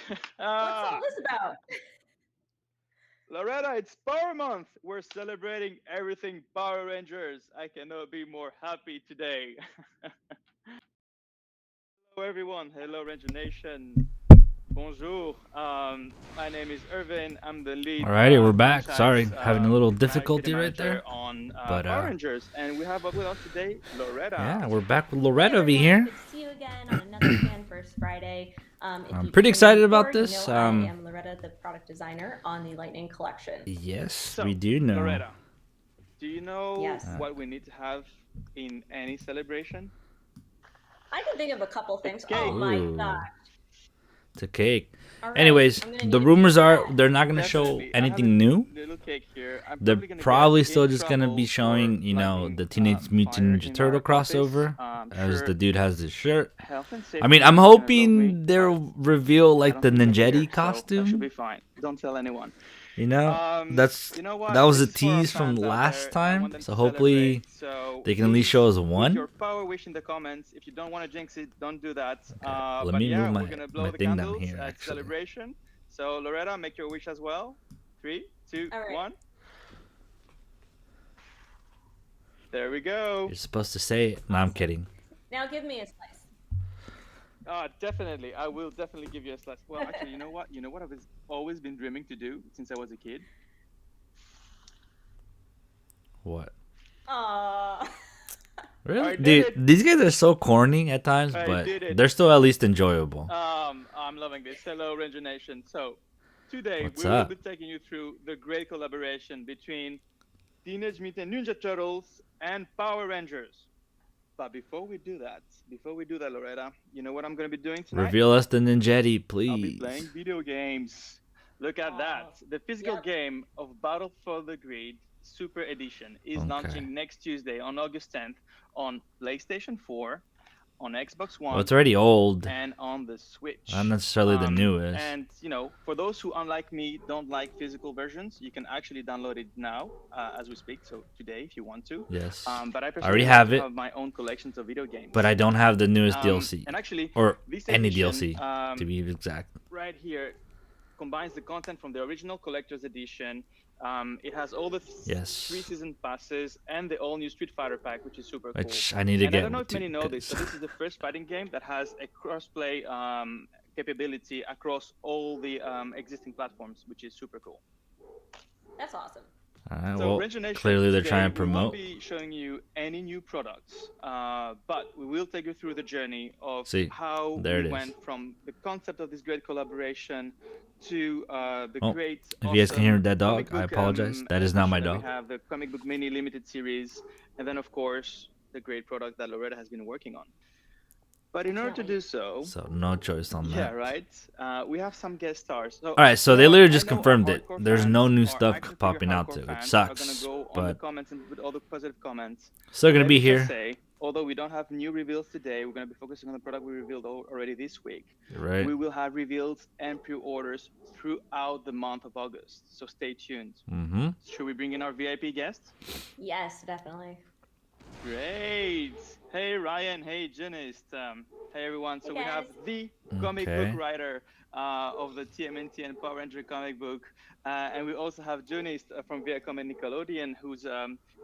all Ah, this about? Loretta, it's Power Month. We're celebrating everything Power Rangers. I cannot be more happy today. Hello, everyone. Hello, Ranger Nation. Bonjour. My name is Irvin. I'm the lead Alrighty, we're back. franchise Sorry, having a little marketing difficulty right manager there. on But Power Rangers, and we have with us today Loretta. yeah, we're back with Hey Loretta over everyone, here. good to see you again on another Fan First Friday. If I'm you've pretty tuned in excited before, about you this. know I am Loretta, the product designer on the Lightning Collection. Yes, we So, do know. Loretta, do you know Yes, what we need to have in any celebration? I can think of a couple A things. Oh cake. my Ooh, god! it's a cake. All right, Anyways, I'm gonna the need a rumors are piece they're not gonna show Definitely. I have a anything new. little cake here. I'm They're probably gonna get probably in still just gonna be trouble for showing, lighting the Teenage fire Mutant Ninja in Turtle our office. crossover, I'm as the sure dude has this shirt. health and I mean, safety I'm is gonna love me, hoping but they'll reveal I like don't the think they care, Ninjetti so that should be costume. fine. Don't tell anyone. That's You know that what? was This a is for our tease from fans out last there. I want time. them So to celebrate. hopefully So they can at least show please us put your one. power wish in the comments. If you don't want to jinx it, don't do that. Okay, let But me move yeah, we're my gonna blow my the thing down candles here. at Actually, celebration. So Loretta, make your wish as well. Three, two, All right. one. There we go. you're supposed to say it. No, I'm Awesome. kidding. Now give me a slice. Definitely. I will definitely give you a slice. Well, actually, you know what? You know what I've always been dreaming to do since I was a kid? What? Aw. Really, I did dude? it. These guys are so corny at times, I but did it. they're still at least enjoyable. I'm loving this. Hello, Ranger Nation. So, today What's we will be up? taking you through the great collaboration between Teenage Mutant Ninja Turtles and Power Rangers. But before we do that, Loretta, you know what I'm going to be doing tonight? Reveal us the Ninjetti, I'll be please. playing video games. Look at that. Oh. The physical Yep. game of Battle for the Grid Super Edition is Okay. launching next Tuesday on August 10th on PlayStation 4, on Xbox Well, One, it's already old. and on the Not Switch. necessarily the newest. And for those who, unlike me, don't like physical versions, you can actually download it now as we speak. So today, if you want to. Yes. But I I personally already like have to it, have my own collections of video games. but I don't have the newest DLC. And actually, Or this any edition, DLC, to be exact. right here, combines the content from the original collector's edition. It has all the Yes. 3 season passes and the all new Street Fighter pack, which is super cool. Which I need to And I get don't know if to, many know this, 'cause- but this is the first fighting game that has a crossplay capability across all the existing platforms, which is super cool. That's awesome. Alright, So, well, Ranger Nation, clearly they're today trying to we won't promote. be showing you any new products, but we will take you through the journey of See, how there we it is. went from the concept of this great collaboration to the Oh, great. if you guys can hear awesome that comic dog, I book, apologize. That is not my adaptation that dog. We have the comic book mini limited series, and then of course the great product that Loretta has been working on. But in order to do so, So no choice on yeah, that. right. We have some guest stars. So, Alright, so you they know what? literally I just know our confirmed it. hardcore There's fans, no new our stuff action figure popping out hardcore too, which fans are gonna sucks. go on the But comments and with all the positive comments. still gonna Let be me just here. say, although we don't have new reveals today, we're gonna be focusing on the product we revealed already this week. Right. We will have reveals and pre-orders throughout the month of August. So stay tuned. Mm-hmm. Should we bring in our VIP guest? Yes, definitely. Great. Hey Ryan. Hey Janist. Hey everyone. So Hey, we have guys. the comic Okay. book writer of the TMNT and Power Ranger comic book, and we also have Janist from Viacom and Nickelodeon, who's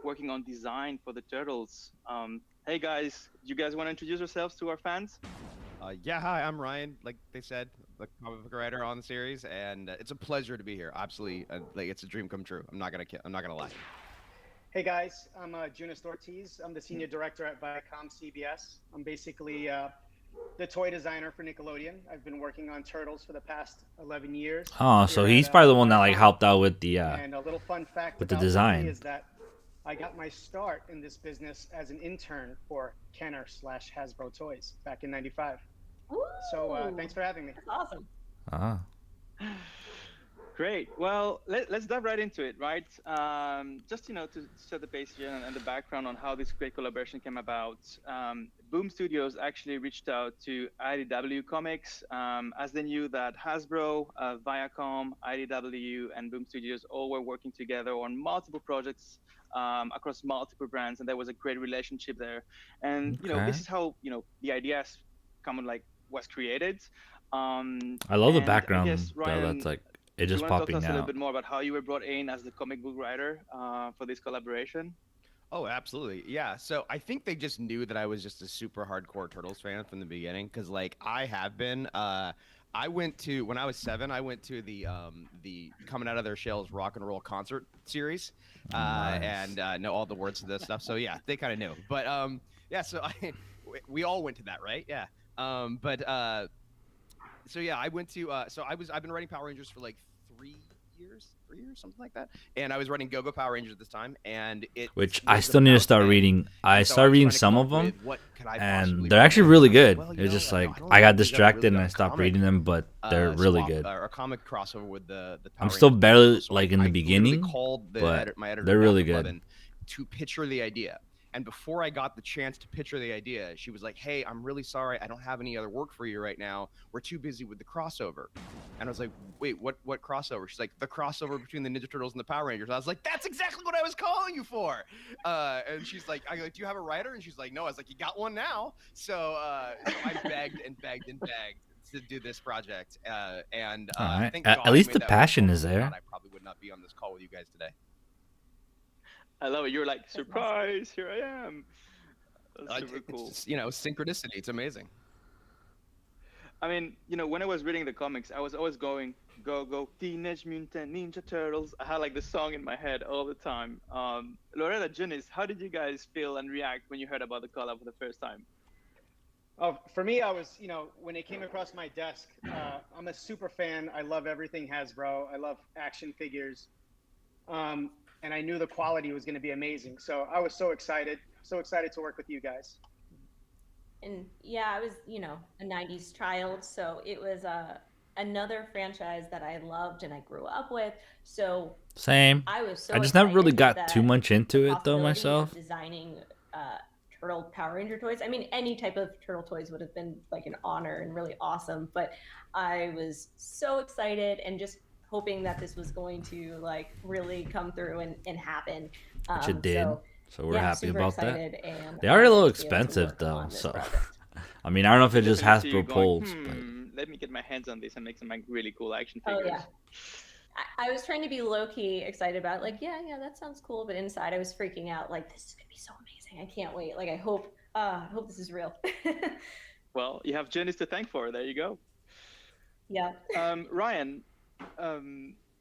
working on design for the Turtles. Hey guys, do you guys want to introduce yourselves to our fans? Yeah, hi, I'm Ryan. Like they said, the comic book writer on the series, and it's a pleasure to be here. Absolutely, like it's a dream come true. I'm not gonna lie. Hey guys, I'm Junis Ortiz. I'm the senior director at Viacom CBS. I'm basically the toy designer for Nickelodeon. I've been working on Turtles for the past 11 years. Oh, so here he's at, probably the one that like Viacom. helped out with the And a little fun fact with the about me design. is that I got my start in this business as an intern for Kenner slash Hasbro Toys back in '95. So Ooh, thanks for having me. That's awesome. Ah. Great. Well, let's dive right into it, right? Just to set the base here and the background on how this great collaboration came about. Boom Studios actually reached out to IDW Comics as they knew that Hasbro, Viacom, IDW, and Boom Studios all were working together on multiple projects across multiple brands, and there was a great relationship there. And Okay. this is how the ideas was created. I love the And I background guess, though. Ryan, That's like it do you just want to talk to popping us a little out. bit more about how you were brought in as the comic book writer for this collaboration? Oh, absolutely. Yeah. So I think they just knew that I was just a super hardcore Turtles fan from the beginning because like I have been. I went to when I was 7, I went to the Coming Out of Their Shells rock and roll concert series. Nice. And know all the words to this stuff. So yeah, they kind of knew. But yeah, so we all went to that, right? Yeah. But so yeah, I went to I've been writing Power Rangers for like 3 years, something like that. And I was writing Go Go Power Rangers at this time, and it Which I was still need to about start them. reading. I And so started was reading trying to some come of up them, with what could I and possibly they're write actually next. really And I was good. like, well, It's just I like don't I know got if we've ever distracted really and done I a stopped comic, reading them, but they're really swap good. or a comic crossover with the Power I'm still Rangers barely Turtles. So like in I the literally beginning, called but my editor they're Beth really good. McLevin to pitch her the idea. And before I got the chance to pitch her the idea, she was like, "Hey, I'm really sorry. I don't have any other work for you right now. We're too busy with the crossover." And I was like, "Wait, what crossover?" She's like, "The crossover between the Ninja Turtles and the Power Rangers." I was like, "That's exactly what I was calling you for." And she's like, "I go, do you have a writer?" And she's like, "No." I was like, "You got one now." So I begged and begged and begged to do this project. And All right. thank At God I least made the that phone passion call. is If there. not, I probably would not be on this call with you guys today. I love it. You're like, awesome. surprise, here I am. That's super It's cool. just, synchronicity. It's amazing. I mean, when I was reading the comics, I was always going, go, go, Teenage Mutant Ninja Turtles. I had like the song in my head all the time. Loretta, Janice, how did you guys feel and react when you heard about the collab for the first time? Oh, for me, I was, when it came across my desk, I'm a super fan. I love everything Hasbro. I love action figures. And I knew the quality was going to be amazing. So I was so excited to work with you guys. And yeah, I was, a 90s child, so it was another franchise that I loved and I grew up with. So Same. I was so I just never really excited got too that much the into it though possibility myself. of designing turtle Power Ranger toys. I mean, any type of turtle toys would have been like an honor and really awesome, but I was so excited and just hoping that this was going to like really come through and happen. Which it did. So we're happy super about that. excited, and They are a little to be able to expensive work though, on this so project. I mean, I don't know if it's just Definitely see you Hasbro going, pulls, but let me get my hands on this and make some like really cool action Oh figures. yeah. I was trying to be low key excited about it, like, yeah, that sounds cool, but inside I was freaking out, like, this is gonna be so amazing. I can't wait. Like, I hope this is real. Well, you have Janice to thank for. There you go. Yeah. Ryan,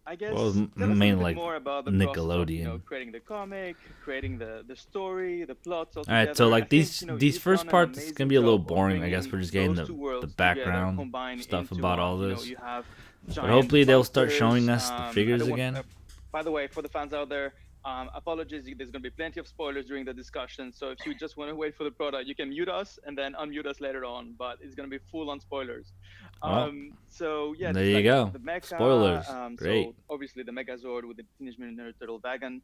I guess well, tell us a mainly little bit like more about the process of, Nickelodeon. creating the comic, creating the story, the plots. All All right, so together. like I these think, these you've first done an parts it's amazing gonna be a little job of boring. I guess bringing we're just getting those two the worlds background together, combined stuff into about one. all this. You have But giant hopefully they'll start monsters. showing us the I figures don't want- again. By the way, for the fans out there, apologies. There's going to be plenty of spoilers during the discussion. So if you just want to wait for the product, you can mute us and then unmute us later on. But it's going to be full on spoilers. Oh, So yeah, there there's, you like, go. The mecha, Spoilers. Great. So obviously the Megazord with the Teenage Mutant Ninja Turtle wagon.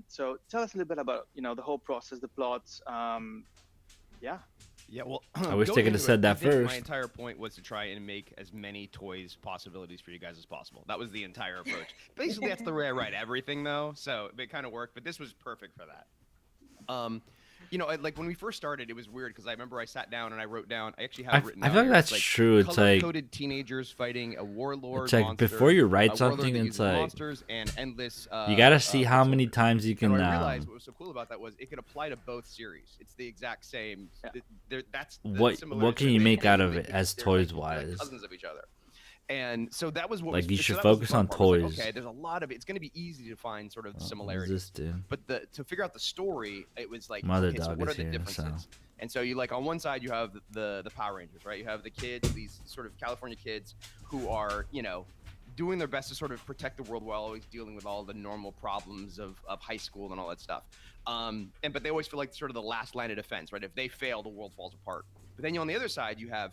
So tell us a little bit about the whole process, the plots. Yeah. Yeah, well, I wish they going could have into said it, that I think first. My entire point was to try and make as many toys possibilities for you guys as possible. That was the entire approach. Basically, that's the way I write everything, though. So it kind of worked, but this was perfect for that. Like when we first started, it was weird because I remember I sat down and I wrote down. I actually have it written I down feel like here. that's It's true. It's like color-coded teenagers fighting a warlord it's like monster, before you write a warlord something, that it's uses like monsters and endless. you gotta see how foot many soldiers. times you can. And what I realized what was so cool about that was it could apply to both series. It's the exact same. Yeah. That's the what similarities can that you they make have. out of They it think as they're toys like wise? cousins of each other. And so that was what Like was, you so should that was the focus fun on part. I was like, toys. okay, there's a lot of it. It's going to be easy to find sort of What is similarities. this, dude? But to figure out the story, it was like, Mother okay, so dog what are is the here, differences? so. And so you like on one side you have the Power Rangers, right? You have the kids, these sort of California kids who are, doing their best to sort of protect the world while always dealing with all the normal problems of high school and all that stuff. But they always feel like sort of the last line of defense, right? If they fail, the world falls apart. But then on the other side, you have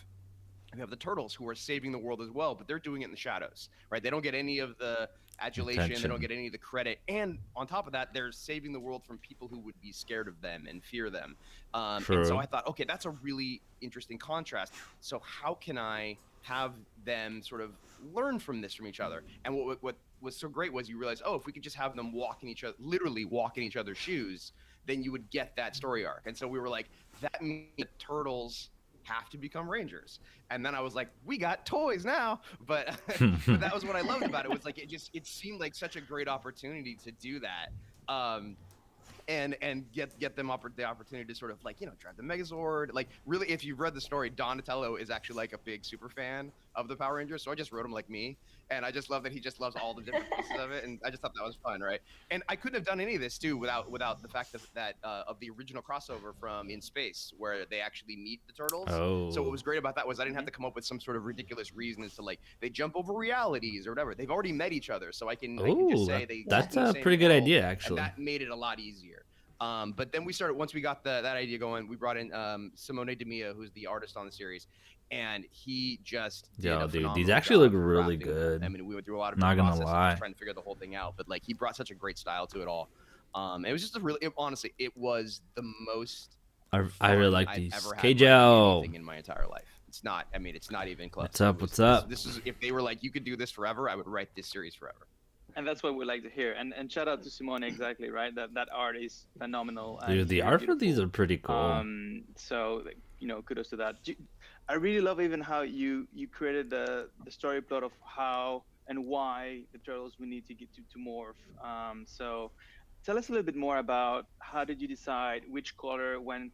the Turtles who are saving the world as well, but they're doing it in the shadows, right? They don't get any of the adulation, Attention. they don't get any of the credit, and on top of that, they're saving the world from people who would be scared of them and fear them. And so True. I thought, okay, that's a really interesting contrast. So how can I have them sort of learn from each other? And what was so great was you realize, if we could just have them literally walk in each other's shoes, then you would get that story arc. And so we were like, that means the Turtles have to become Rangers. And then I was like, we got toys now. But but that was what I loved about it. Was like it seemed like such a great opportunity to do that. And get them the opportunity to sort of like, you know, drive the Megazord. Like, really, if you've read the story, Donatello is actually like a big super fan of the Power Rangers, so I just wrote him like me, and I just love that he just loves all the different pieces of it, and I just thought that was fun, right? And I couldn't have done any of this too without the fact that of the original crossover from In Space, where they actually meet the turtles. Oh. So what was great about that was I didn't have to come up with some sort of ridiculous reason as to like they jump over realities or whatever. They've already met each other, so I can just say they that's in the a same pretty good world, idea, actually. and that made it a lot easier. But then we started, once we got that idea going, we brought in Simone DeMia, who's the artist on the series, and he just did a dude, these phenomenal actually job look really crafting them. good. I mean, we went through a lot of Not gonna process of lie. just trying to figure the whole thing out, but like he brought such a great style to it all. It was just a really, honestly, it was the most I really like I've these. ever had K-Joe. anything in my entire life. It's not, I mean, it's not even close. What's up? What's up? This is, if they were like, you could do this forever, I would write this series forever. And that's what we like to hear. And shout out to Simone, exactly, right? That art is phenomenal. And Dude, the very art for beautiful. these are pretty cool. So, you know, kudos to that. I really love even how you created the story plot of how and why the turtles we need to get to morph. So tell us a little bit more about how did you decide which color went,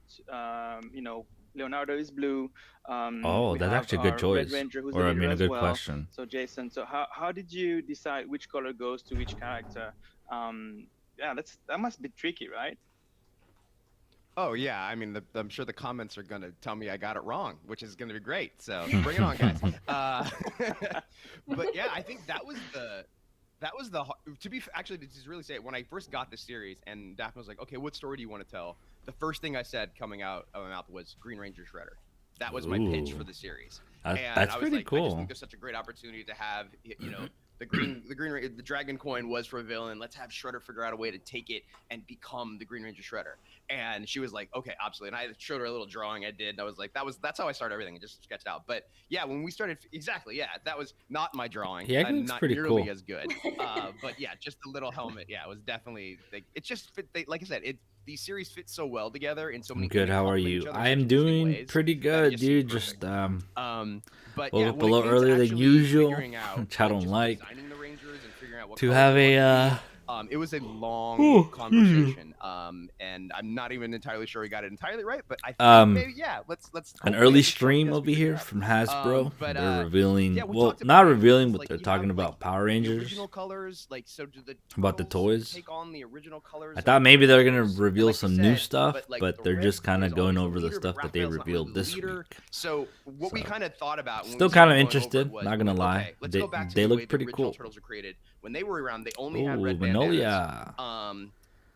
you know, Leonardo is blue. Oh, we that's have actually a good our choice. Red Ranger, who's Or, the I leader mean, a as good well. question. So Jason, so how did you decide which color goes to which character? Yeah, that must be tricky, right? Oh yeah, I mean, I'm sure the comments are gonna tell me I got it wrong, which is gonna be great. So bring it on, guys. But yeah, I think that was the actually to just really say it, when I first got this series and Daphne was like, okay, what story do you want to tell? The first thing I said coming out of my mouth was Green Ranger Shredder. That was my pitch for the series. And That's I was pretty like, I just cool. think there's such a great opportunity to have, you know, the Dragon Coin was for a villain. Let's have Shredder figure out a way to take it and become the Green Ranger Shredder. And she was like, okay, absolutely. And I showed her a little drawing I did. And I was like, that's how I started everything. I just sketched out. But yeah, when we started, exactly, yeah, that was not my drawing. Yeah, it looks not pretty nearly cool. as good. But yeah, just the little helmet. Yeah, it was definitely, it just fit. Like I said, these series fit so well together in so many. Good. How are complement you? each other I in am such interesting doing ways pretty that it good, just dude. seemed Just but woke yeah, up a when it little came to earlier than actually usual, figuring out, which I don't just like. designing the Rangers and figuring out what To colors have they wanted a to be, it was a long conversation, and I'm not even entirely sure we got it entirely right, but I think maybe yeah. Let's an hopefully early this stream podcast over we here figure out. from Hasbro. But, They're revealing, yeah, we well, talked about not it, revealing, but like, they're you talking have, about like, Power the Rangers. original colors, like, so do the About the turtles toys. take on the original colors I of thought the maybe they're gonna Rangers? reveal Like you some new said, stuff, like, but the they're Red just kind is of going always over the leader, stuff but that they Raphael's not revealed really the this leader. week. So what we So, kind of thought about, when still we kind of started going over interested. it was, Not gonna okay, lie, let's go back to they the look way pretty the original cool. turtles were created. When they were around, they only had Ooh, red bandanas. Magnolia.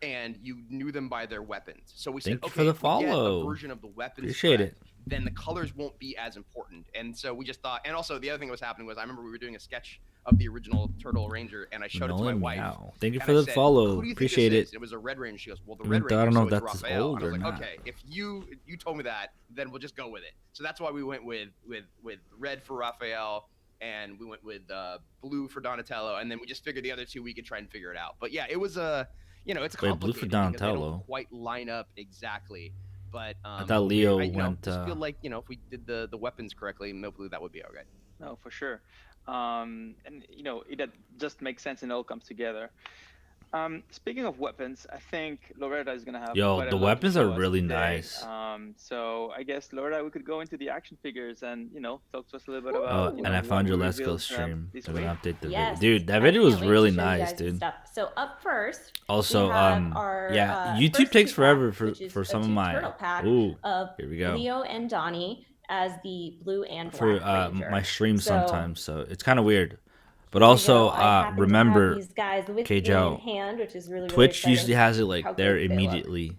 And you knew them by their weapons. So we Thank said, you okay, for the if we get a follow. version of the weapons Appreciate correct, it. then the colors won't be as important. And so we just thought, and also the other thing that was happening was I remember we were doing a sketch of the original Turtle Ranger, and I showed it to my wife. Meow. Thank you And for I the said, follow. "Who do you think Appreciate this it. is?" It was a Red Ranger. She goes, "Well, the Even Red though I Ranger." don't know So if it's that's Raphael. old And I was or like, not. okay, if you told me that, then we'll just go with it. So that's why we went with red for Raphael, and we went with blue for Donatello, and then we just figured the other two we could try and figure it out. But yeah, it was it's Wait, blue for complicated because they Donatello? don't quite line up exactly. But I thought Leo I went. just feel like if we did the weapons correctly, hopefully that would be okay. No, for sure. And it just makes sense and it all comes together. Speaking of weapons, I think Loretta is gonna have Yo, quite a the lot to weapons show are us really today. nice. So I guess Loretta, we could go into the action figures and talk to us a little bit Oh, about. and I found what your we Let's Go revealed, stream. this They're gonna week. update the Yes, video. Dude, that I video was can't wait really to show you nice, guys the dude. stuff. So up first, Also, we have our, YouTube first takes two forever packs, for which is for a some of 2 my. turtle pack Ooh, of here we go. Leo and Donnie as the blue and black For Ranger. my stream So, sometimes, so it's kind of weird. But here we also, go. I happen to have remember, these guys with me in K-Joe, hand, which is really Twitch exciting usually has it how like there great they look. immediately.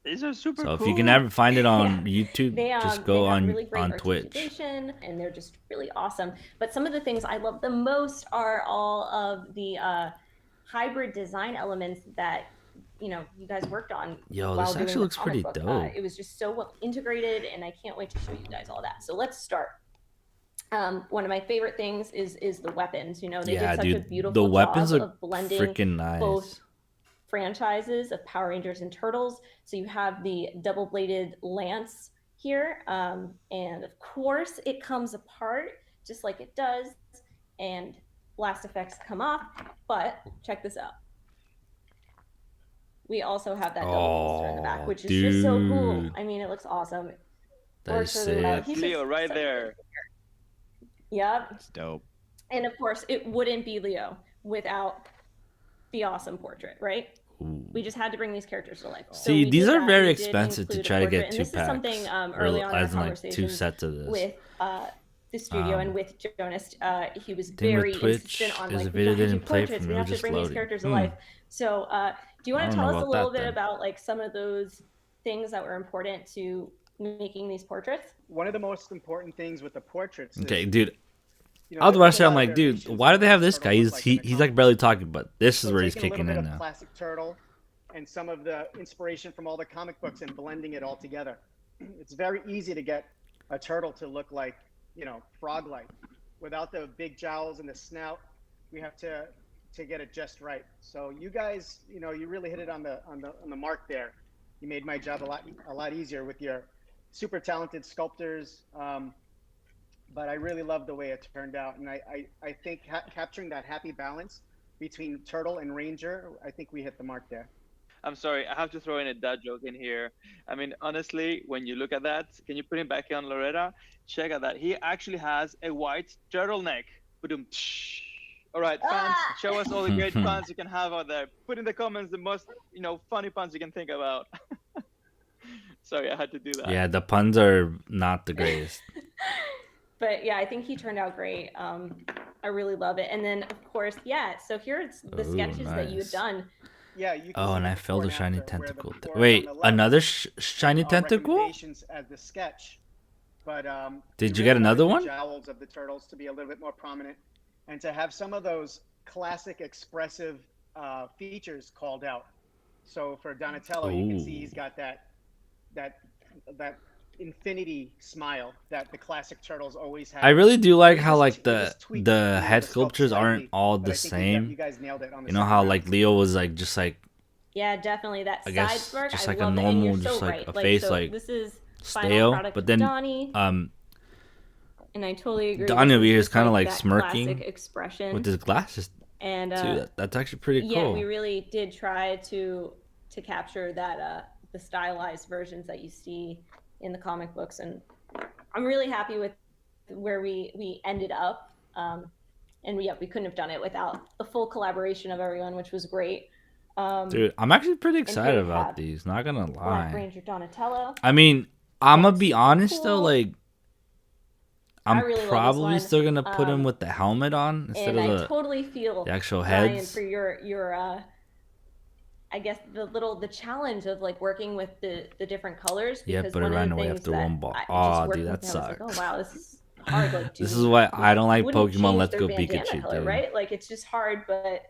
These are super So cool. if you can ever find it on Yeah. YouTube, They just they go have on really great Twitch. articulation, and they're just really awesome. But some of the things I love the most are all of the hybrid design elements that you guys worked on. Yo, while this doing actually the looks comic pretty book. dope. It was just so well integrated, and I can't wait to show you guys all that. So let's start. One of my favorite things is the weapons. They Yeah, did such a dude, beautiful the weapons job are of blending freaking nice. both franchises of Power Rangers and Turtles. So you have the double-bladed lance here. And of course, it comes apart just like it does, and blast effects come off. But check this out. We also have that double holster in the back, Oh, which is just so cool. dude. I mean, it looks awesome. It That is works really well. sick. He's Leo just right such a there. Yep. It's dope. And of course, it wouldn't be Leo without the awesome portrait, right? Ooh. We just had to bring these characters to life. So See, we these did are that. very We did expensive to include a try to portrait, get and 2 this is packs. something early on in our as in like 2 conversations sets of this. with the studio and with Jonas. He was Thing with very Twitch insistent on is like if we it have to do didn't play portraits. for We me, it have was to just bring these loading. characters to life. So do you I want to don't tell know us a about little that bit then. about like some of those things that were important to making these portraits? One of the most important things with the portraits Okay, is, dude. you I was there's about a to say, I'm lot of like, dude, variations why on do they what have the this turtle guy? looks like in the He's like comic. barely talking, but this is So where he's taking a kicking little in bit of now. classic turtle and some of the inspiration from all the comic books and blending it all together. It's very easy to get a turtle to look like, frog-like. Without the big jowls and the snout, we have to get it just right. So you guys, you really hit it on the mark there. You made my job a lot easier with your super talented sculptors. But I really love the way it turned out, and I think capturing that happy balance between turtle and ranger, I think we hit the mark there. I'm sorry, I have to throw in a dad joke in here. I mean, honestly, when you look at that, can you put him back on, Loretta? Check out that. He actually has a white turtleneck. Boom. All right, fans, show us all the great puns you can have out there. Put in the comments the most, funny puns you can think about. Sorry, I had to do that. Yeah, the puns are not the greatest. But yeah, I think he turned out great. I really love it. And then of course, yeah. So here's the Ooh, sketches that you had nice. done. Yeah, you can Oh, see and the I before filled a and shiny after, where the tentacle. before is Wait, on the left, another shiny our tentacle? recommendations as the sketch. But Did we you get really wanted another the one? jowls of the turtles to be a little bit more prominent, and to have some of those classic expressive features called out. So for Donatello, you can see Ooh. he's got that infinity smile that the classic turtles always have. I really do like how We like just tweaked, the head the sculpt sculptures aren't slightly, all but the I think same. you guys nailed it on the You know second how round. like Leo was like just like Yeah, definitely that I side guess smirk. just I like a love it. And normal, you're just so like right. a face so like this is final stale, product but of then Donnie, and I totally agree. Donnie This over is here is just, kind of like that smirking classic expression. with his glasses And too. That's actually pretty yeah, cool. we really did try to capture that the stylized versions that you see in the comic books, and I'm really happy with where we ended up. And we couldn't have done it without the full collaboration of everyone, which was great. Dude, I'm actually pretty and here excited we about have these. Not gonna Black lie. Ranger Donatello. I mean, I'm gonna Looks be honest though. cool. Like, I I'm really love this probably one. still gonna put him with the helmet on instead And of I totally feel the actual Ryan heads. for your I guess the challenge of like working with the different colors. Yeah, Because but it one of ran the away things after that one ball. I just Aw, working dude, with, that I was like, sucks. oh wow, this is hard. Like, This is why I don't like wouldn't Pokemon change Let's their Go bandana Pikachu, color, dude. right? Like it's just hard, but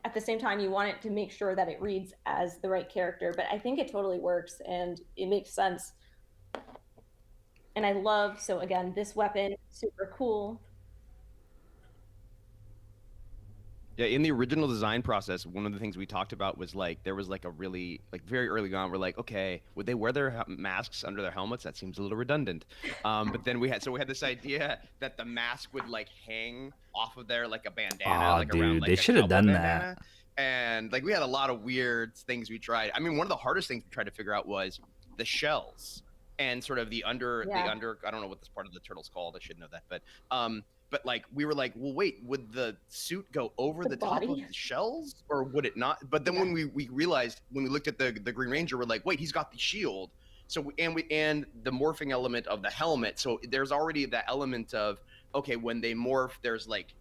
at the same time, you want it to make sure that it reads as the right character. But I think it totally works and it makes sense. And I love, so again, this weapon, super cool. Yeah, in the original design process, one of the things we talked about was like there was like a really like very early on we're like, okay, would they wear their masks under their helmets? That seems a little redundant. But then we had this idea that the mask would like hang off of there like a bandana, Aw, like dude, around like they a should have cowboy done bandana. that. And like we had a lot of weird things we tried. I mean, one of the hardest things we tried to figure out was the shells and sort of the under Yeah. I don't know what this part of the turtle's called. I should know that, but like we were like, well, wait, would the suit go over the top of body? the shells or would it not? But then Yeah. when we realized when we looked at the Green Ranger, we're like, wait, he's got the shield. So and the morphing element of the helmet. So there's already that element of okay, when they morph, there's like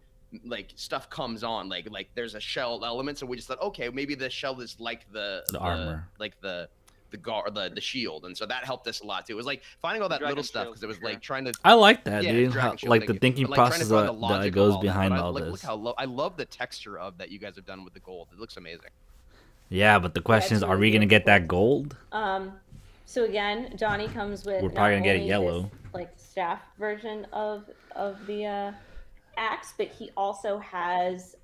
stuff comes on, like there's a shell element. So we just thought, okay, maybe the shell is like the armor, like the guard, the shield, and so that helped us a lot too. It was like finding all that Dragon little stuff shield, because it was sure. like trying to. I like that, Yeah, dude. Dragon How, Shield, like thank the you. thinking But, like, trying to process find the that logic goes of all behind But all look this. how I love the texture of that you guys have done with the gold. It looks amazing. Yeah, but the question is, it's are we really gonna get that beautiful. gold? So again, Johnny comes with We're probably not gonna get it only yellow. this, like staff version of the axe, but he also has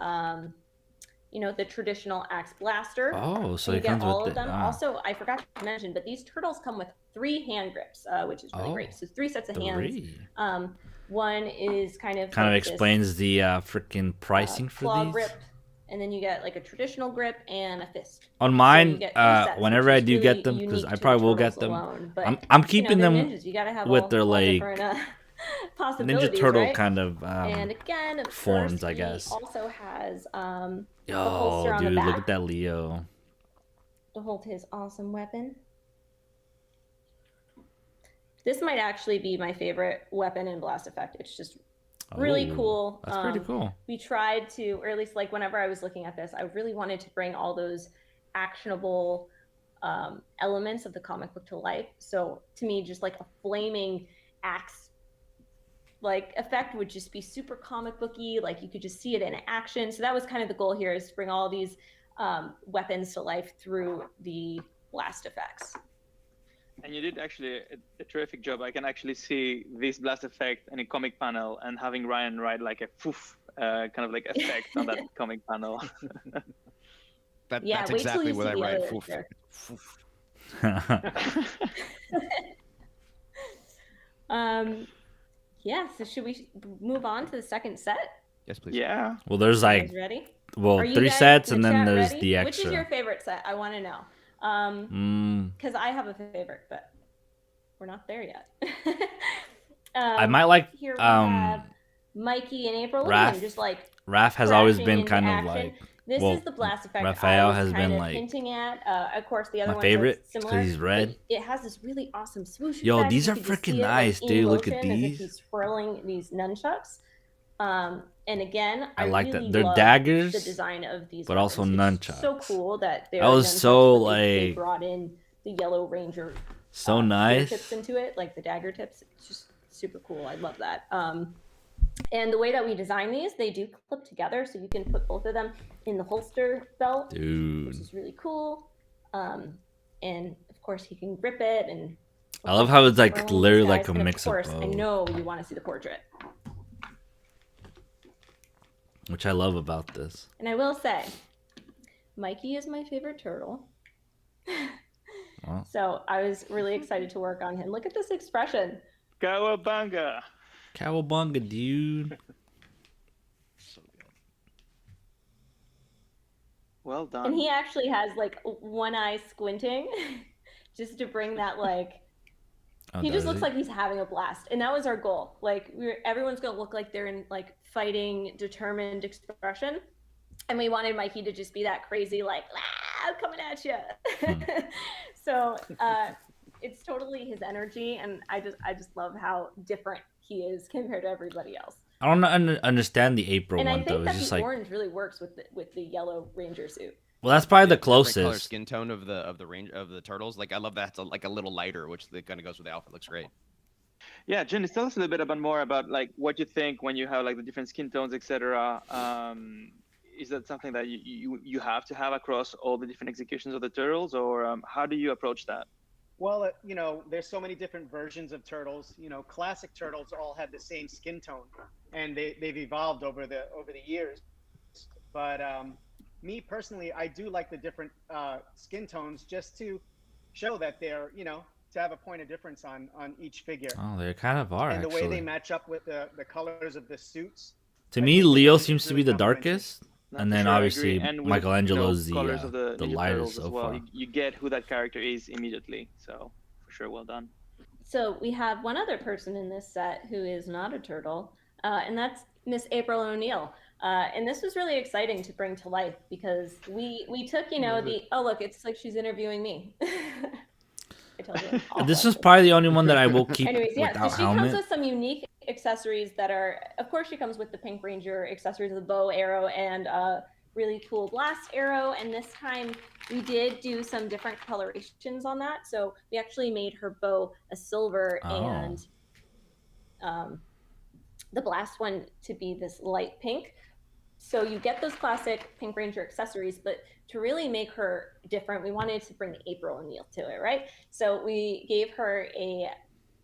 you know, the traditional axe blaster. Oh, so you it get comes all with of them. it. Also, I forgot to mention, but these turtles come with 3 hand grips, which is really great. So 3 sets of hands. 3. One is kind of Kind of like explains the freaking this, pricing for claw these. grip, and then you get like a traditional grip and a fist. On So mine, you get 3 sets, whenever which I is do really get them, because unique I to probably the will get turtles them. alone. But I'm you know, keeping they're them ninjas. You gotta have with their all like different Ninja possibilities, Turtle right? kind of And again, of forms, course, I he guess. also has the Yo, holster on dude, the back look at that Leo. to hold his awesome weapon. This might actually be my favorite weapon in Blast Effect. It's just really Oh, cool. That's pretty cool. We tried to, or at least like whenever I was looking at this, I really wanted to bring all those actionable elements of the comic book to life. So to me, just like a flaming axe like effect would just be super comic booky. Like you could just see it in action. So that was kind of the goal here, is to bring all these weapons to life through the blast effects. And you did actually a terrific job. I can actually see this blast effect in a comic panel, and having Ryan write like a poof kind of like effect on that comic panel. Yeah, That's wait till exactly you what see I the write. other Foof. there. Foof. Yeah, so should we move on to the second set? Yes, please. Yeah. Well, there's You like guys ready? well Are you 3 guys sets, in and the then chat there's ready? the Which extra. is your favorite set? I want to know. Because I have a favorite, but we're not there yet. I might like here we have Mikey and April. Look at him, just like Raph has always crashing been into kind of action. like This well, is the blast effect Raphael I was has kind been of like hinting at. Of course, the other my ones favorite are similar. because he's red. It has this really awesome swoosh Yo, effect. these You are could just freaking see it, nice, like, dude. in Look at motion, as if these. he's swirling these nunchucks. And again, I like really that. They're love daggers, the design of these but also weapons. It's so nunchucks. cool that they're That was nunchucks, so but they like brought in the Yellow Ranger so spear nice. tips into it, like the dagger tips. It's just super cool. I love that. And the way that we design these, they do clip together, so you can put both of them in the holster belt, Dude. which is really cool. And of course, he can grip it. And I love how it's like swirling literally these like guys. a And mix of of course, I both, know you want to see the portrait. which I love about this. And I will say, Mikey is my favorite turtle. Well, So I was really excited to work on him. Look at this expression. Cowabunga. cowabunga, dude. So good. Well done. And he actually has like one eye squinting just to bring that like Oh, he just does looks he? like he's having a blast. And that was our goal. Like everyone's gonna look like they're in like fighting, determined expression. And we wanted Mikey to just be that crazy, like, ah, coming at you. So it's totally his energy, and I just love how different he is compared to everybody else. I don't understand the April And I one though. think It's that just the like orange really works with the yellow ranger suit. well, that's probably the Different color closest. skin tone of the range of the turtles. Like I love that. It's like a little lighter, which kind of goes with the outfit. Looks great. Yeah, Jenny, tell us a little bit more about like what you think when you have like the different skin tones, etc. Is that something that you have to have across all the different executions of the turtles, or how do you approach that? Well, you know, there's so many different versions of turtles. You know, classic turtles all had the same skin tone, and they've evolved over the years. But me personally, I do like the different skin tones just to show that they're, you know, to have a point of difference on each figure. Oh, they kind of are And the way actually. they match up with the colors of the suits. To I me, think Leo it's seems to really be the complimentary. darkest, No, and for then sure, I obviously agree. And with, Michelangelo's colors of the Ninja lightest Turtles so as well. far. You get who that character is immediately. So for sure, well done. So we have one other person in this set who is not a turtle, and that's Miss April O'Neil. And this was really exciting to bring to life because we took, you know, oh look, it's like she's interviewing me. I told you. This is probably the only one that I will keep Anyways, yeah, without so she comes helmet. with some unique accessories that are, of course, she comes with the Pink Ranger accessories, the bow, arrow, and really cool blast arrow. And this time we did do some different colorations on that. So we actually made her bow a silver and the blast one to be this light pink. So you get those classic Pink Ranger accessories, but to really make her different, we wanted to bring April O'Neil to it, right? So we gave her a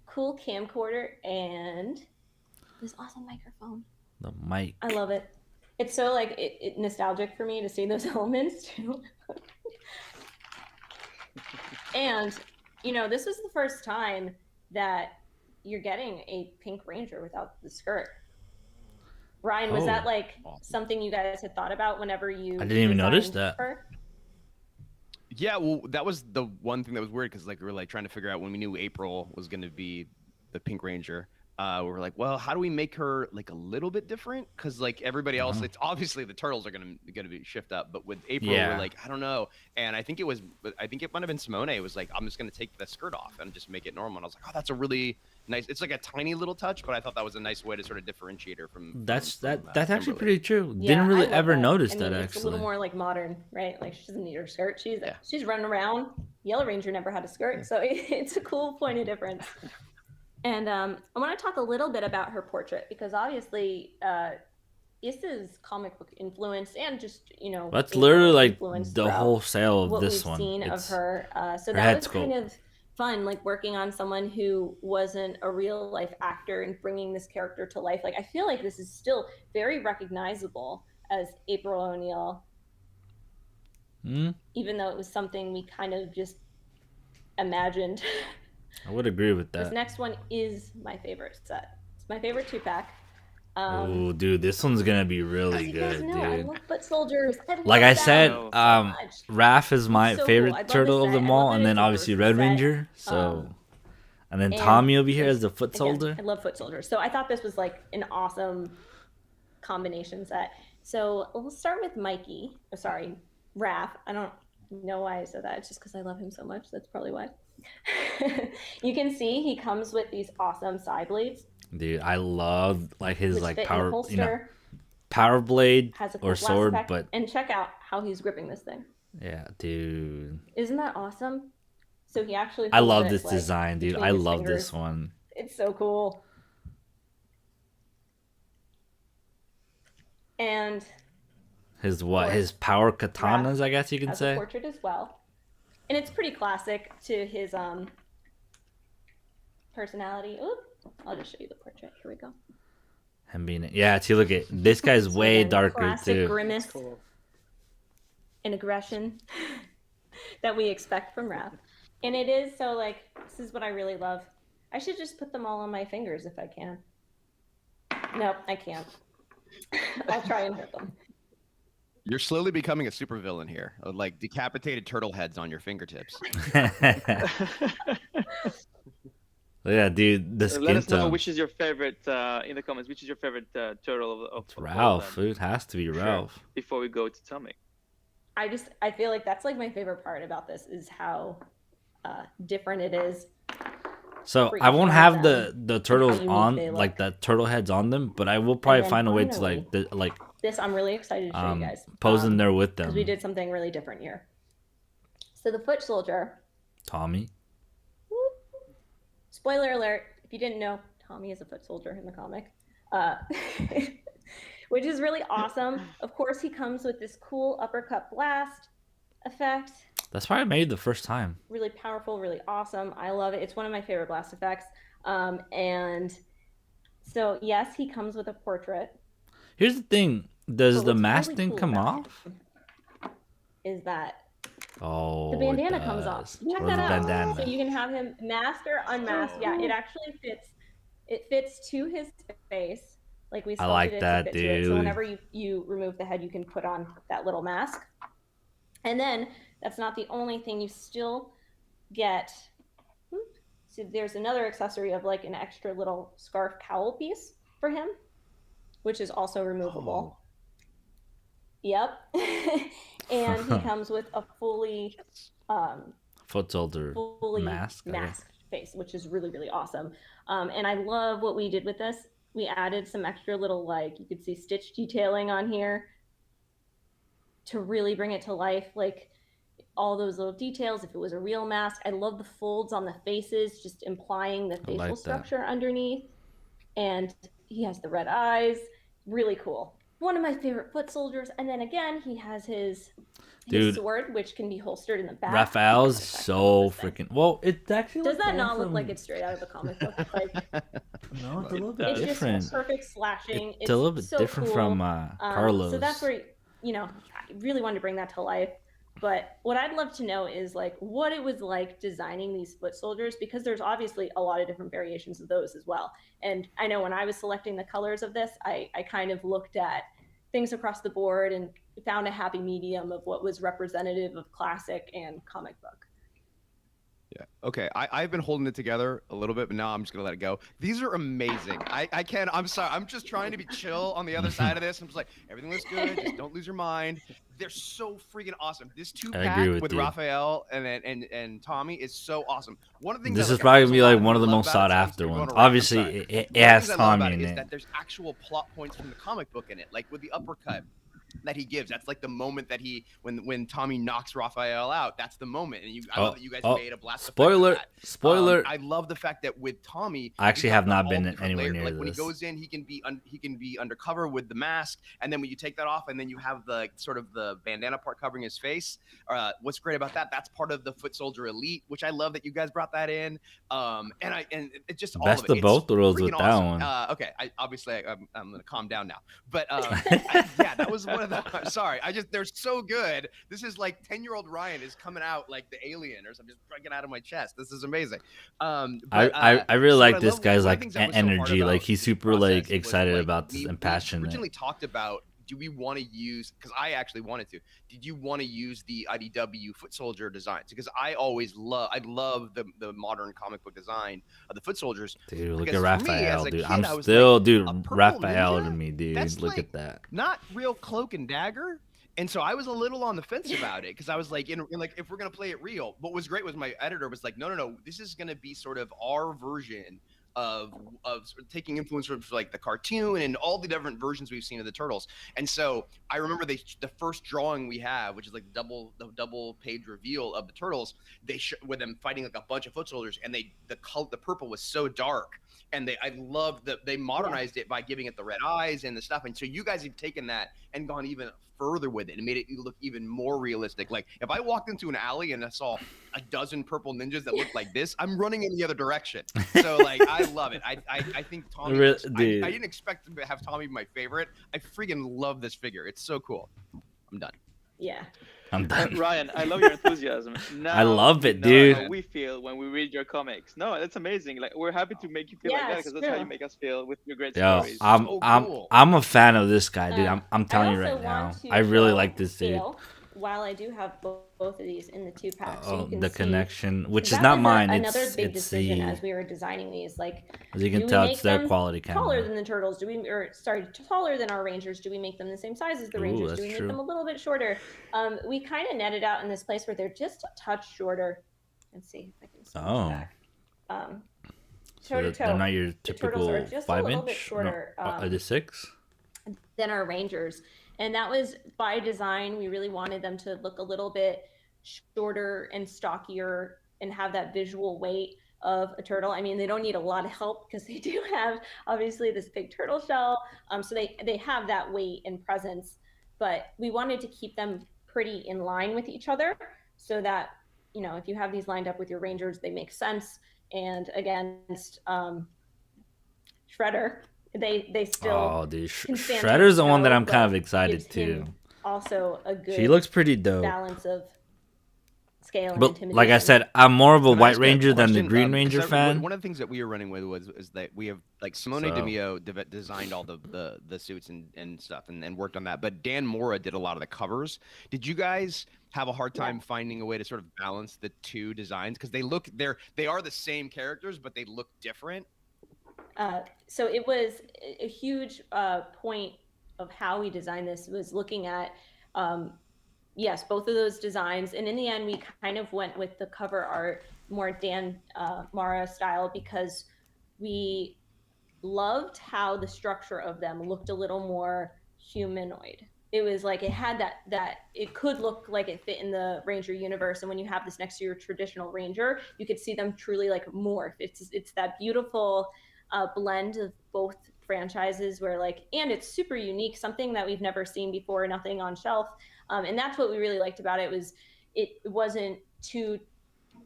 cool camcorder and this awesome microphone. The mic. I love it. It's so like nostalgic for me to see those elements too. And this was the first time that you're getting a pink ranger without the skirt. Ryan, was that Oh, like awesome. something you guys had thought about whenever you I didn't even notice designed that. her? Yeah, well, that was the one thing that was weird because like we were like trying to figure out when we knew April was going to be the Pink Ranger. We were like, well, how do we make her like a little bit different? Because like everybody else, it's obviously the turtles are gonna be shift up, but with April, Yeah. we're like, I don't know. And I think it might have been Simone. It was like, I'm just gonna take the skirt off and just make it normal. And I was like, oh, that's a really nice. It's like a tiny little touch, but I thought that was a nice way to sort of differentiate her from. That's from, that's actually Kimberly. pretty true. Yeah, Didn't I really love ever that. notice I that mean, it's a little actually. more like modern, right? Like she doesn't need her skirt. Yeah. She's running around. Yellow Ranger never had a skirt, so it's a cool point of difference. And I want to talk a little bit about her portrait because obviously this is comic book influence and just That's April literally like influence the throughout whole sale of what this we've one. seen of It's her. So her that head was kind sculpt. of fun, like working on someone who wasn't a real life actor and bringing this character to life. Like I feel like this is still very recognizable as April O'Neil, even though it was something we kind of just imagined. I would agree with This that. next one is my favorite set. It's my favorite 2-pack. Oh, dude, this one's gonna be As really you guys good, know, I dude. love foot soldiers. Like I love said, them so Raph much. is my It's so favorite cool. I love turtle this of set. them I love all, that and then it's a obviously versus Red set. Ranger. So, and then And Tommy over here there's- as the foot again, soldier. I love foot soldiers. So I thought this was like an awesome combination set. So we'll start with Mikey. Oh, sorry, Raph. I don't know why I said that. It's just because I love him so much. That's probably why. You can see he comes with these awesome side blades. Dude, I love like his Which like fit in a power, holster, power blade has a cool or blast sword, effect, but and check out how he's gripping this thing. yeah, dude. Isn't that awesome? So he actually I holds love it, this like, design, dude. between I his love fingers. this one. It's so cool. And His course, his power Raph katanas, I guess you can has a say. portrait as well. And it's pretty classic to his personality. Oop, I'll just show you the portrait. Here we go. Him being yeah, see, look at this guy's So way again, darker classic too. grimace Cool. and aggression that we expect from Raph. And it is so like this is what I really love. I should just put them all on my fingers if I can. Nope, I can't. I'll try and hurt them. You're slowly becoming a supervillain here, like decapitated turtle heads on your fingertips. Yeah, dude, the Let skin us know tone. which is your favorite in the comments. Which is your favorite turtle of It's all Ralph. of them, It has to be for sure, Ralph. before we go to Tommy. I feel like that's like my favorite part about this is how different it is. So for I each won't one of have them the turtles unique on they like look. the turtle heads on them, but I will probably then find a way to finally, like This I'm really excited to show you guys. pose in there with them. Because we did something really different here. So the foot soldier. Tommy. Spoiler alert, if you didn't know, Tommy is a foot soldier in the comic. Which is really awesome. Of course, he comes with this cool uppercut blast effect. That's probably made the first time. Really powerful, really awesome. I love it. It's one of my favorite blast effects. And so, yes, he comes with a portrait. Here's the thing: does But the what's mask really thing cool come about off? Is that Oh, the bandana it comes does. off. Check Or the that out. bandana. So you can have him masked or unmasked. Yeah, it actually fits. It fits to his face. Like we I like sculpted it that, to fit to it. So dude. whenever you remove the head, you can put on that little mask. And then that's not the only thing. You still get. So there's another accessory of like an extra little scarf cowl piece for him, which is also removable. Yep. And he comes with a fully Foot soldier mask. I guess. masked face, which is really, really awesome. And I love what we did with this. We added some extra little, like, you could see stitch detailing on here to really bring it to life. Like, all those little details. If it was a real mask, I love the folds on the faces, just implying the facial like that. structure underneath. And he has the red eyes. Really cool. One of my favorite foot soldiers. And then again, he has his Dude. sword, which can be holstered in the back. Raphael's Effect on so this thing. freaking well. It actually Does looks that not awesome. look like it's straight out of a comic book? Like, No, it's a little It bit does. It's different. just perfect slashing. It's a little bit so different cool. from Carlos. So that's where, I really wanted to bring that to life. But what I'd love to know is like what it was like designing these foot soldiers, because there's obviously a lot of different variations of those as well. And I know when I was selecting the colors of this, I kind of looked at things across the board and found a happy medium of what was representative of classic and comic book. Yeah. Okay. I've been holding it together a little bit, but now I'm just gonna let it go. These are amazing. I can't. I'm sorry. I'm just trying to be chill on the other side of this. I'm just like, everything looks good. Just don't lose your mind. They're so freaking awesome. This two-pack with you. Raphael and Tommy is so awesome. One of the things This I is like, probably there's gonna a be lot like of one of things the I love most about sought it, so I'm after going ones. around. I'm Obviously, sorry. it One of the has things I love about Tommy it in is it. that there's actual plot points from the comic book in it, like with the uppercut that he gives. That's like the moment that when Tommy knocks Raphael out, that's the moment. And I love that you guys made a blast spoiler effect of that. spoiler I love the fact that with Tommy, I actually you've have got not all been the different anywhere layers. near Like when he this. goes in, he can be undercover with the mask, and then when you take that off, and then you have the sort of the bandana part covering his face. What's great about that? That's part of the Foot Soldier Elite, which I love that you guys brought that in. And it just all Best of it. of both worlds freaking with that awesome. one. Okay, I'm gonna calm down now. But yeah, that was one of the. I'm sorry, they're so good. This is like 10-year-old Ryan is coming out like the alien or something, just breaking out of my chest. This is amazing. I really so like what I this love- guy's one of the like things that was so hard energy. about Like he's this super like process was, excited like, about this we and passionate. originally talked about, do we want to use, because I actually wanted to, did you want to use the IDW Foot Soldier designs? Because I love the modern comic book design of the Foot Soldiers. Dude, look Because at for me, Raphael, as a dude. kid, I'm I was still, like, dude, a purple Raphael to ninja? me, dude. That's Look like at that. not real cloak and dagger. And so I was a little on the fence about it, because I was like, like, if we're gonna play it real. What was great was my editor was like, no, this is gonna be sort of our version of sort of taking influence from like the cartoon and all the different versions we've seen of the Turtles. And so I remember the first drawing we have, which is like the double page reveal of the Turtles, with them fighting like a bunch of foot soldiers, and the purple was so dark, and I loved that they modernized it by giving it the red eyes and the stuff. And so you guys have taken that and gone even further with it and made it look even more realistic. Like if I walked into an alley and I saw a dozen purple ninjas that looked like this, I'm running in the other direction. So like I love it. I think Tommy I didn't expect to have Tommy be my favorite. I freaking love this figure. It's so cool. I'm done. Yeah. I'm done. Ryan, I love your enthusiasm. Now I love it, you know dude. How we feel when we read your comics. No, that's amazing. Like we're happy to make you feel like that, because that's how you make us feel with your great Yo, stories. I'm a fan of this guy, dude. I'm telling you right now. I really like this dude. While I do have both of these in the 2-pack, so Oh, you can the see, connection, which is that not was mine. Another big it's decision the, as we were designing these. Like, as you can do we tell, make it's their them quality taller camera. than the Turtles? Taller than our Rangers? Do we make them the same size as the Rangers? That's Do we make true. them a little bit shorter? We kind of netted out in this place where they're just a touch shorter. Let's see if I can see back. So they're not your typical 5-inch. Are they 6? Than our Rangers. And that was by design. We really wanted them to look a little bit shorter and stockier and have that visual weight of a turtle. I mean, they don't need a lot of help because they do have obviously this big turtle shell. So they have that weight and presence, but we wanted to keep them pretty in line with each other so that, if you have these lined up with your Rangers, they make sense. And against Shredder, they still. Oh, dude, Shredder's the one that I'm kind of excited to. Also, a good. She looks pretty dope. Balance of scale and but intimidation. Like I said, I'm more of a White Ranger than the Green Ranger fan. One of the things that we were running with is that we have like Simone DeMeo designed all the suits and stuff and worked on that, but Dan Mora did a lot of the covers. Did you guys have a hard time finding a way to sort of balance the two designs, because they are the same characters but they look different? So it was a huge point of how we designed this was looking at, yes, both of those designs. And in the end, we kind of went with the cover art, more Dan Mara style, because we loved how the structure of them looked a little more humanoid. It was like it had that it could look like it fit in the Ranger universe. And when you have this next to your traditional Ranger, you could see them truly like morph. It's that beautiful blend of both franchises where and it's super unique, something that we've never seen before, nothing on shelf. And that's what we really liked about it, was it wasn't too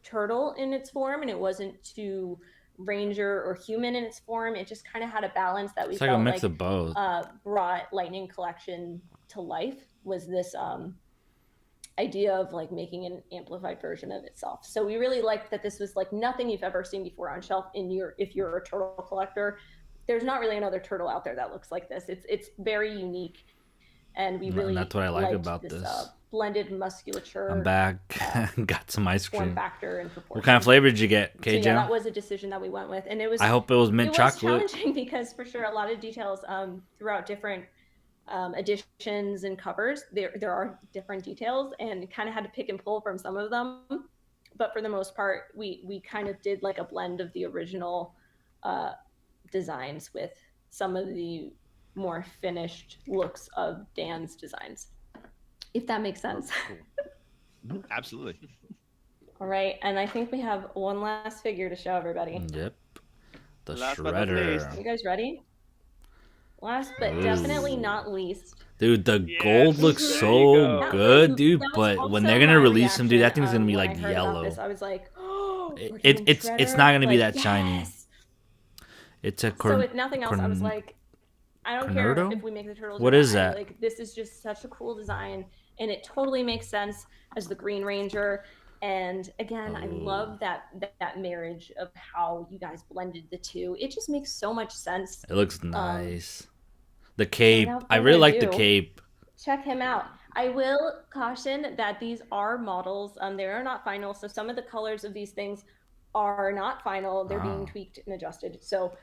turtle in its form and it wasn't too ranger or human in its form. It just kind of had a balance that we it's like felt a mix of both. Brought Lightning Collection to life, was this idea of like making an amplified version of itself. So we really liked that this was like nothing you've ever seen before on shelf if you're a turtle collector. There's not really another turtle out there that looks like this. It's very unique, and we really, and that's what I like about this blended musculature. I'm back. Got some ice cream. Form factor and proportion. What kind of flavor did you get, KJ? So yeah, that was a decision that we went with, and it was. I hope it was mint chocolate. It was challenging because for sure a lot of details throughout different editions and covers. There are different details, and kind of had to pick and pull from some of them. But for the most part, we kind of did like a blend of the original designs with some of the more finished looks of Dan's designs, if that makes sense. Cool. Absolutely. All right, and I think we have one last figure to show everybody. Yep. The Last but not least. Shredder. You guys ready? Last but definitely not least. Dude, the Yes, gold looks there so you go. good, dude. That was But also when they're gonna my release him, dude, that reaction, thing's gonna be when like I heard about yellow. this, I was like, oh, It's not gonna be that shiny. It's a So if nothing else, I was like, I don't care Cornado? if we make the turtles. What or is not. that? Like, this is just such a cool design, and it totally makes sense as the Green Ranger. And again, I love that marriage of how you guys blended the two. It just makes so much sense. It looks nice. The cape. without I really further like the ado, cape. Check him out. I will caution that these are models. They are not final. So some of the colors of these things are not final. They're being tweaked and adjusted. So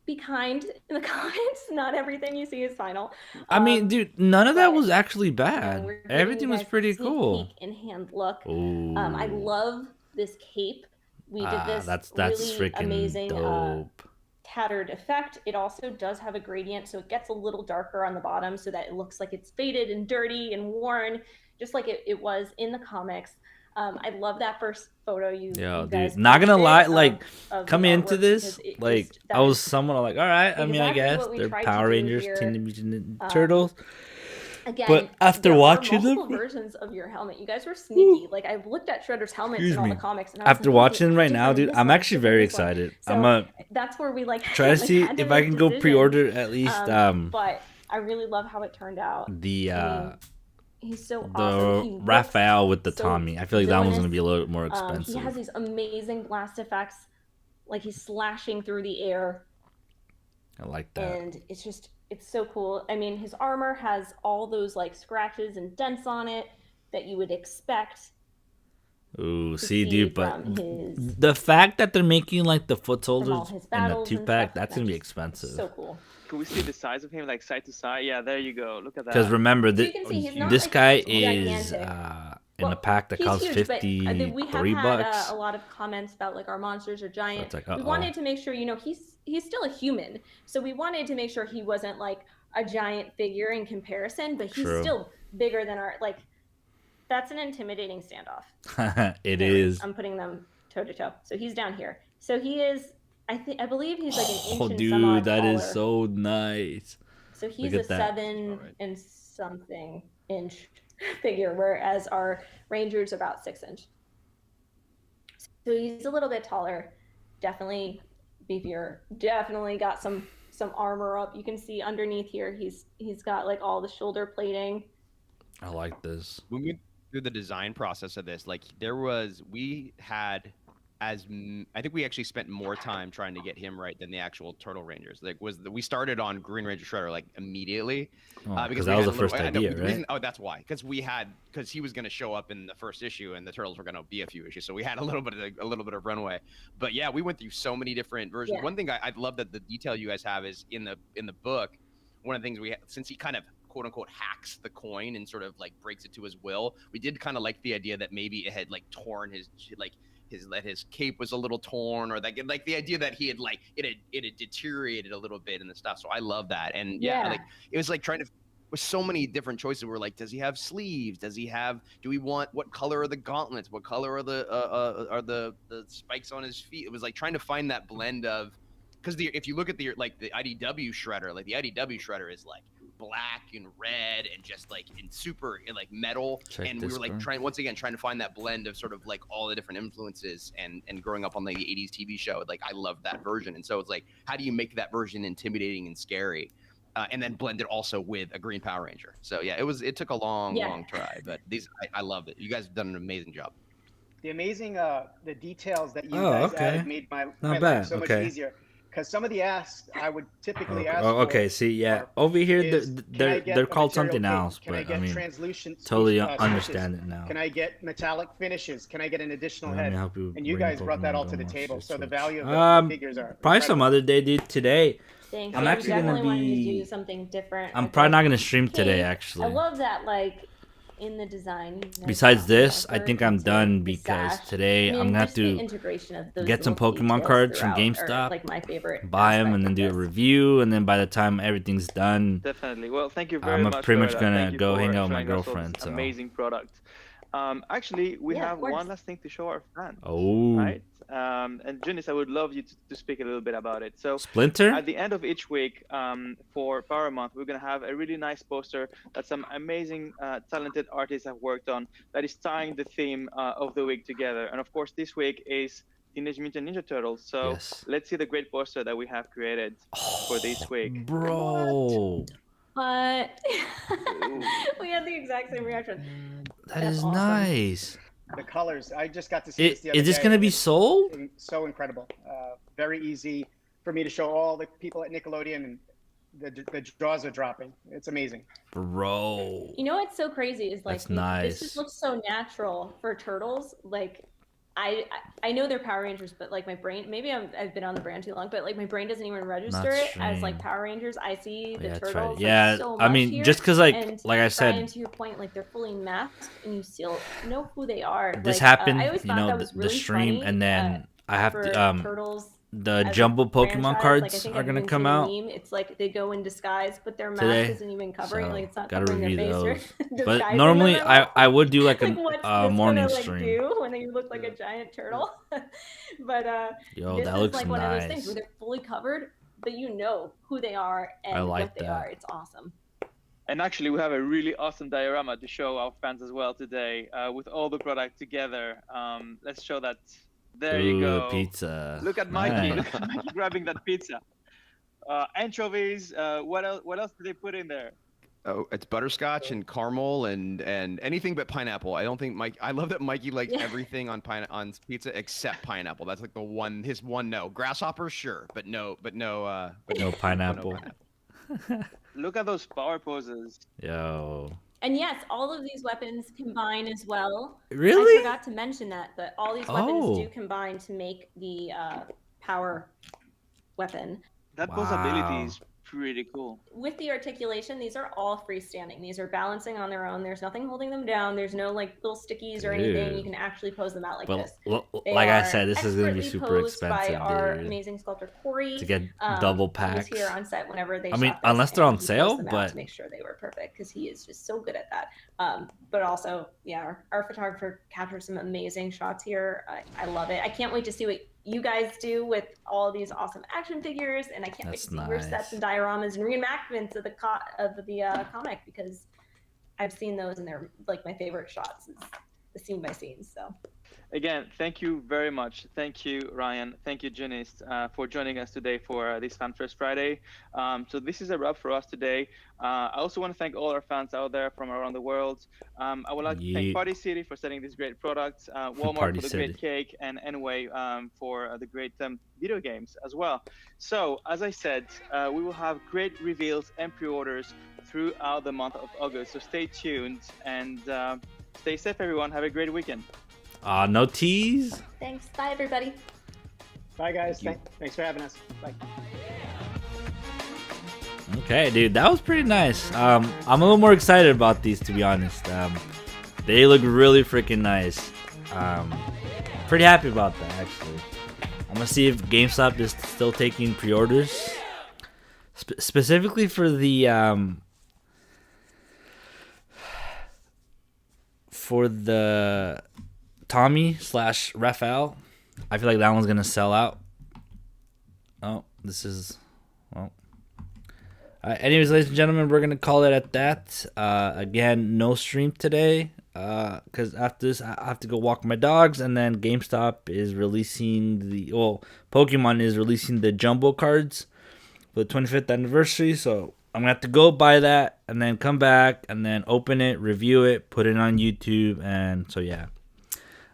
be kind in the comments. Not everything you see is final. I mean, dude, none of that but, was actually bad. we're giving Everything you was guys a pretty sneak cool. peek and hand look. Ooh. I love this cape. We did this that's really freaking amazing dope. tattered effect. It also does have a gradient, so it gets a little darker on the bottom so that it looks like it's faded and dirty and worn, just like it was in the comics. I love that first photo you guys dude, not gonna lie, like of coming the into artwork, this, because like that I was is somewhat like, all right. I mean, I exactly guess what we they're tried to Power do Rangers, here. Teenage Mutant Ninja Turtles. Again, But after there watching are them, multiple versions of your helmet. You guys were sneaky. Like, I looked at Shredder's helmets in all the comics, and I was after like, watching "Ooh, right it's now, different in dude, this I'm one, actually it's very different in this excited. one." I'm So gonna that's where we like try to see if I can go pre-order at least but I really love how it turned out. the He's so awesome. He Raphael with the so Tommy. I feel like that one's gonna villainous. be a little more He expensive. has these amazing blast effects, like he's slashing through the air, I like that. and it's so cool. I mean, his armor has all those like scratches and dents on it that you would expect. Ooh, see, dude, but from his, the fact that they're making like the foot from all soldiers his and the battles and 2-pack, stuff, that's gonna be just expensive. So cool. Can we see the size of him, like side to side? Yeah, there you go. Look at that. Because remember, So you can see he's not, this like, guy is gigantic. in a pack that He's costs huge, but, we have $53. had a lot of comments about like our monsters are giant. It's like, we wanted to make sure, he's still a human, so we wanted to make sure he wasn't like a giant figure in comparison, but he's True. still bigger than our like. That's an intimidating standoff. It is. I'm putting them toe to toe. So he's down here. So he is. I believe he's like an inch Oh, and some dude, odd that is taller. so nice. So he's Look a at that. 7 and something inch figure, whereas our Ranger's about 6 inch. So he's a little bit taller, definitely beefier, definitely got some armor up. You can see underneath here, he's got like all the shoulder plating. I like this. When we went through the design process of this, like we had I think we actually spent more time trying to get him right than the actual Turtle Rangers. Like we started on Green Ranger Shredder like immediately Because we that was had the first idea, right? That's why, because he was going to show up in the first issue and the Turtles were going to be a few issues, so we had a little bit of runway. But yeah, we went through so many different versions. Yeah. One thing I love that the detail you guys have is in the book. One of the things since he kind of quote unquote hacks the coin and sort of like breaks it to his will, we did kind of like the idea that maybe it had like torn his cape was a little torn, or like the idea that he had like it had deteriorated a little bit in the stuff. So I love that. And yeah, like it was like trying to, with so many different choices. We're like, does he have sleeves? Do we want, what color are the gauntlets? What color are the spikes on his feet? It was like trying to find that blend of, because if you look at the IDW Shredder, like the IDW Shredder is like black and red and just like in super in like metal. Check and we this, were like bro. trying to find that blend of sort of like all the different influences and growing up on like the 80s TV show. Like I loved that version. And so it's like, how do you make that version intimidating and scary? And then blend it also with a green Power Ranger. So yeah, it took a long try, but I loved it. You guys have done an amazing job. The amazing the details that you guys added made my life so much easier. Because some of the asks I would typically ask okay. See, yeah, over here they're called something cake? else, Can but I get translucent totally understand switches? it now. Can I get metallic finishes? Can I get an additional head? And you bring guys brought that all to the Pokemon table, Go so the Switch. value of the figures are probably incredible. some other day, dude. Today, Thanks. I'm actually gonna wanted to be. do something different. I'm probably not gonna stream today, actually. I love that, like in the design. Besides this, I think I'm done because today I'm gonna have to get some Pokemon cards from GameStop, like my favorite, buy them, and then do a review. And then by the time everything's done, definitely. Well, thank you very much. I'm pretty much for gonna that. go hang out with my showing us all girlfriend. this So amazing product. Actually, we have one last thing to show our fans. Oh. Right. And Janice, I would love you to speak a little bit about it. So Splinter? At the end of each week, for Power Month, we're gonna have a really nice poster that some amazing, talented artists have worked on that is tying the theme of the week together. And of course, this week is Teenage Mutant Ninja Turtles. So let's see the great poster that we have created for this week. Bro. What? We had the exact same reaction. That is awesome. Nice. The colors, I just got to see this the other day. Is this gonna be sold? So incredible. Very easy for me to show all the people at Nickelodeon, and the draws are dropping. It's amazing. Bro. You know what's so crazy is like that's nice. This just looks so natural for Turtles. Like I know they're Power Rangers, but like my brain, maybe I've been on the brand too long, but like my brain doesn't even register it as like Power Rangers. I see the Turtles. Yeah, so I mean, here. just because like Brian, I said, to your point, like they're fully masked and you still know who they are. This like, happened, I always you thought know, that was really the stream, funny, and then I have to Turtles. The jumbo Pokemon cards like, are gonna come out. Meme. It's like they go in disguise, but their mask today, isn't even covering. So like it's not gotta covering review their face. those. But normally I would do like a morning stream. Do when you look like a giant turtle. But yo, this that is looks like nice. one of those things where they're fully covered, but you know who they are and what they are. It's awesome. And actually, we have a really awesome diorama to show our fans as well today, with all the product together. Let's show that. There you go. Pizza. Look at Mikey. Look at Mikey grabbing that pizza. Anchovies. What else? What else did they put in there? Oh, it's butterscotch and caramel and anything but pineapple. I don't think Mike. I love that Mikey likes everything on pizza except pineapple. That's like his one no. Grasshopper, sure, but no pineapple. No pineapple. Look at those power poses. Yo. And yes, all of these weapons combine as well. Really? I forgot to mention that, but all these weapons do combine to make the power weapon. That posability is pretty cool. With the articulation, these are all freestanding. These are balancing on their own. There's nothing holding them down. There's no like little stickies or anything. You can actually pose them out like this. Like I said, this is going to be super expensive, by our amazing sculptor Corey. To get double packs. He was here on set whenever they. I mean, unless they're on sale, but to make sure they were perfect because he is just so good at that. But also, yeah, our photographer captured some amazing shots here. I love it. I can't wait to see what you guys do with all these awesome action figures, and I can't wait to see your sets and dioramas and reenactments of the comic, because I've seen those and they're like my favorite shots is the scene by scene. So again, thank you very much. Thank you, Ryan. Thank you, Janice, for joining us today for this Fan First Friday. So this is a wrap for us today. I also want to thank all our fans out there from around the world. I would like to thank Party City for setting these great products, Walmart for the great cake, and Anyway for the great video games as well. So as I said, we will have great reveals and pre-orders throughout the month of August. So stay tuned and stay safe, everyone. Have a great weekend. No tease. Thanks. Bye, everybody. Bye, guys. Thanks for having us. Bye. Okay, dude, that was pretty nice. I'm a little more excited about these, to be honest. They look really freaking nice. Pretty happy about that, actually. I'm gonna see if GameStop is still taking pre-orders, specifically for the Tommy / Raphael. I feel like that one's gonna sell out. Oh, this is well. Anyways, ladies and gentlemen, we're gonna call it at that. Again, no stream today. Because after this, I have to go walk my dogs, and then GameStop is releasing Pokemon is releasing the jumbo cards for the 25th anniversary. So I'm gonna have to go buy that, and then come back, and then open it, review it, put it on YouTube, and so yeah.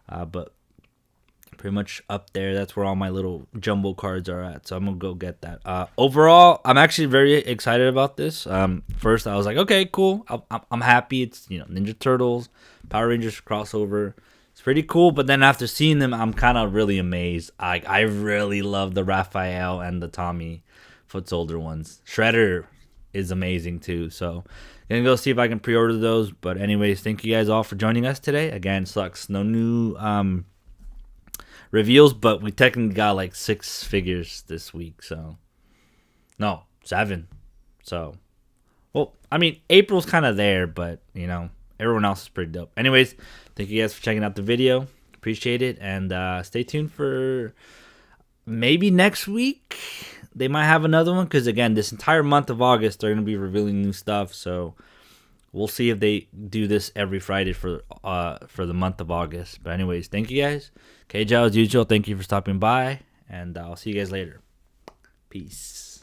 But pretty much up there, that's where all my little jumbo cards are at. So I'm gonna go get that. Overall, I'm actually very excited about this. First I was like, okay, cool. I'm happy. It's Ninja Turtles, Power Rangers crossover. It's pretty cool. But then after seeing them, I'm kind of really amazed. I really love the Raphael and the Tommy Footsoldier ones. Shredder is amazing too. So gonna go see if I can pre-order those. But anyways, thank you guys all for joining us today. Again, sucks no new reveals, but we technically got like 6 figures this week. So no, 7. So well, I mean, April's kind of there, but everyone else is pretty dope. Anyways, thank you guys for checking out the video. Appreciate it, and stay tuned for maybe next week. They might have another one, because again, this entire month of August they're gonna be revealing new stuff. So we'll see if they do this every Friday for the month of August. But anyways, thank you guys. KJ, as usual, thank you for stopping by, and I'll see you guys later. Peace.